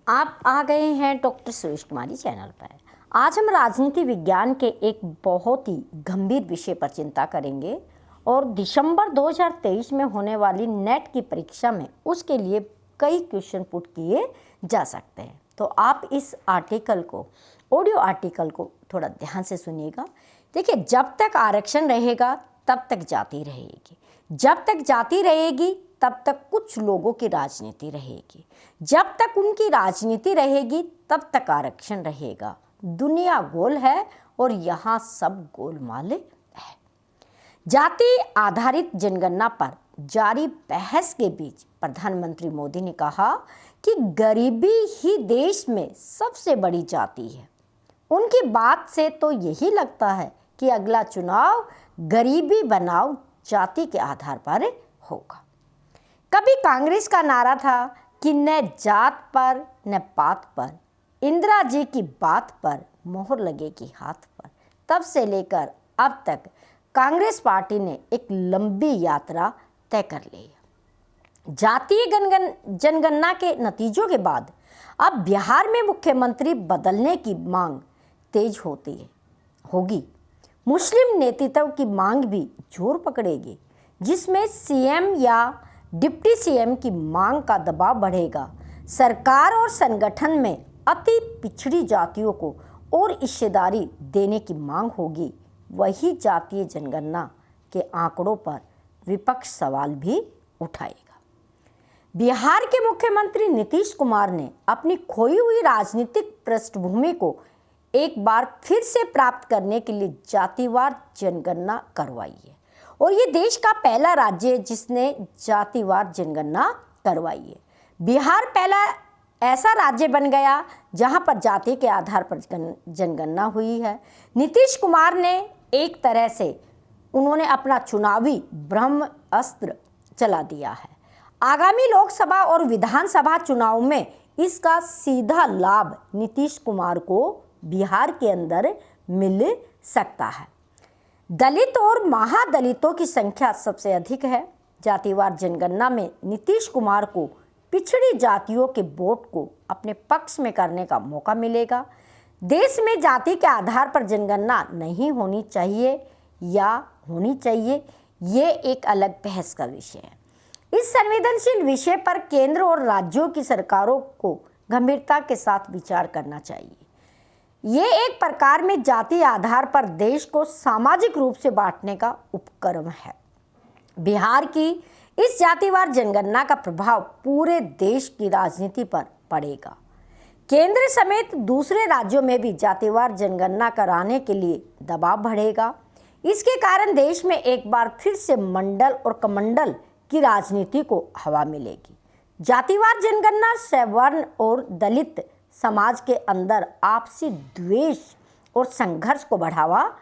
आप आ गए हैं डॉक्टर सुरेश कुमारी चैनल पर। आज हम राजनीति विज्ञान के एक बहुत ही गंभीर विषय पर चिंता करेंगे और दिसंबर 2023 में होने वाली नेट की परीक्षा में उसके लिए कई क्वेश्चन पुट किए जा सकते हैं। तो आप इस आर्टिकल को, ऑडियो आर्टिकल को थोड़ा ध्यान से सुनिएगा। देखिए, जब तक आरक्षण रहेगा तब तक जाति रहेगी, जब तक जाति रहेगी तब तक कुछ लोगों की राजनीति रहेगी, जब तक उनकी राजनीति रहेगी तब तक आरक्षण रहेगा। दुनिया गोल है और यहाँ सब गोलमाल है। जाति आधारित जनगणना पर जारी बहस के बीच प्रधानमंत्री मोदी ने कहा कि गरीबी ही देश में सबसे बड़ी जाति है। उनकी बात से तो यही लगता है कि अगला चुनाव गरीबी बनाओ जाति के आधार पर होगा। कभी कांग्रेस का नारा था कि न जात पर न पात पर, इंदिरा जी की बात पर मोहर लगेगी हाथ पर। तब से लेकर अब तक कांग्रेस पार्टी ने एक लंबी यात्रा तय कर ली है। जातीय जनगणना के नतीजों के बाद अब बिहार में मुख्यमंत्री बदलने की मांग तेज होगी। मुस्लिम नेतृत्व की मांग भी जोर पकड़ेगी, जिसमें सीएम या डिप्टी सीएम की मांग का दबाव बढ़ेगा। सरकार और संगठन में अति पिछड़ी जातियों को और हिस्सेदारी देने की मांग होगी। वही जातीय जनगणना के आंकड़ों पर विपक्ष सवाल भी उठाएगा। बिहार के मुख्यमंत्री नीतीश कुमार ने अपनी खोई हुई राजनीतिक पृष्ठभूमि को एक बार फिर से प्राप्त करने के लिए जातिवार जनगणना करवाई है और ये देश का पहला राज्य है जिसने जातिवार जनगणना करवाई है। बिहार पहला ऐसा राज्य बन गया जहां पर जाति के आधार पर जनगणना हुई है। नीतीश कुमार ने एक तरह से उन्होंने अपना चुनावी ब्रह्मास्त्र चला दिया है। आगामी लोकसभा और विधानसभा चुनाव में इसका सीधा लाभ नीतीश कुमार को बिहार के अंदर मिल सकता है। दलित और महादलितों की संख्या सबसे अधिक है। जातिवार जनगणना में नीतीश कुमार को पिछड़ी जातियों के वोट को अपने पक्ष में करने का मौका मिलेगा। देश में जाति के आधार पर जनगणना नहीं होनी चाहिए या होनी चाहिए, ये एक अलग बहस का विषय है। इस संवेदनशील विषय पर केंद्र और राज्यों की सरकारों को गंभीरता के साथ विचार करना चाहिए। ये एक प्रकार में जाति आधार पर देश को सामाजिक रूप से बांटने का उपक्रम है। बिहार की इस जातिवार जनगणना का प्रभाव पूरे देश की राजनीति पर पड़ेगा। केंद्र समेत दूसरे राज्यों में भी जातिवार जनगणना कराने के लिए दबाव बढ़ेगा। इसके कारण देश में एक बार फिर से मंडल और कमंडल की राजनीति को हवा मिलेगी। जातिवार जनगणना सवर्ण और दलित समाज के अंदर आपसी द्वेष और संघर्ष को बढ़ावा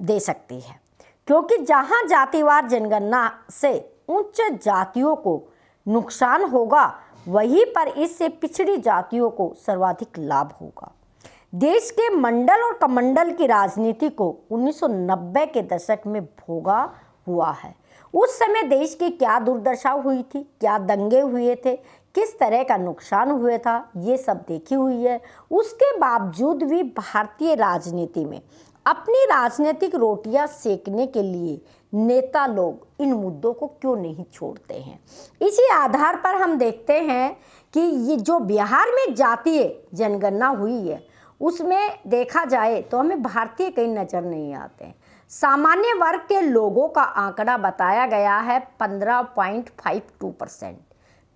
दे सकती है, क्योंकि जहां जातिवार जनगणना से उच्च जातियों को नुकसान होगा, वहीं पर इससे पिछड़ी जातियों को सर्वाधिक लाभ होगा। देश के मंडल और कमंडल की राजनीति को 1990 के दशक में भोगा हुआ है। उस समय देश की क्या दुर्दशा हुई थी, क्या दंगे हुए थे, किस तरह का नुकसान हुआ था, ये सब देखी हुई है। उसके बावजूद भी भारतीय राजनीति में अपनी राजनीतिक रोटियां सेकने के लिए नेता लोग इन मुद्दों को क्यों नहीं छोड़ते हैं। इसी आधार पर हम देखते हैं कि ये जो बिहार में जातीय जनगणना हुई है उसमें देखा जाए तो हमें भारतीय कहीं नज़र नहीं आते हैं। सामान्य वर्ग के लोगों का आंकड़ा बताया गया है 15.52%,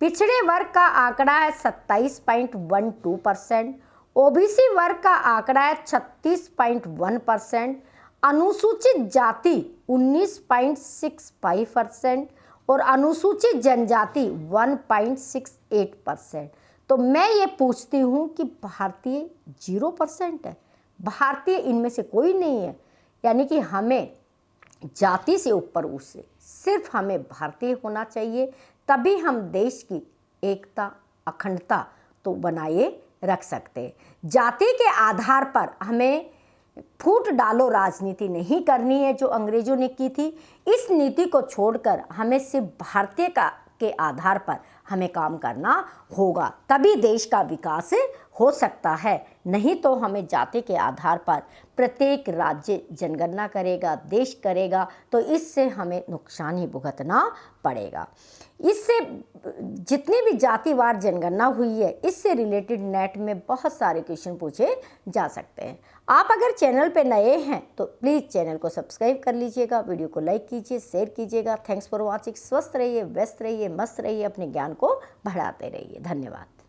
पिछड़े वर्ग का आंकड़ा है 27.12%, ओबीसी वर्ग का आंकड़ा है 36.1%, अनुसूचित जाति 19.65% और अनुसूचित जनजाति 1.68%। तो मैं ये पूछती हूँ कि भारतीय 0% है, भारतीय इनमें से कोई नहीं है। यानी कि हमें जाति से ऊपर उससे सिर्फ हमें भारतीय होना चाहिए, तभी हम देश की एकता अखंडता तो बनाए रख सकते हैं। जाति के आधार पर हमें फूट डालो राजनीति नहीं करनी है जो अंग्रेजों ने की थी। इस नीति को छोड़कर हमें सिर्फ भारतीय के आधार पर हमें काम करना होगा, तभी देश का विकास हो सकता है। नहीं तो हमें जाति के आधार पर प्रत्येक राज्य जनगणना करेगा, देश करेगा, तो इससे हमें नुकसान ही भुगतना पड़ेगा। इससे जितनी भी जातिवार जनगणना हुई है, इससे रिलेटेड नेट में बहुत सारे क्वेश्चन पूछे जा सकते हैं। आप अगर चैनल पे नए हैं तो प्लीज़ चैनल को सब्सक्राइब कर लीजिएगा, वीडियो को लाइक कीजिए, शेयर कीजिएगा। Thanks for watching. स्वस्थ रहिए, व्यस्त रहिए, मस्त रहिए, अपने ज्ञान को बढ़ाते रहिए। धन्यवाद।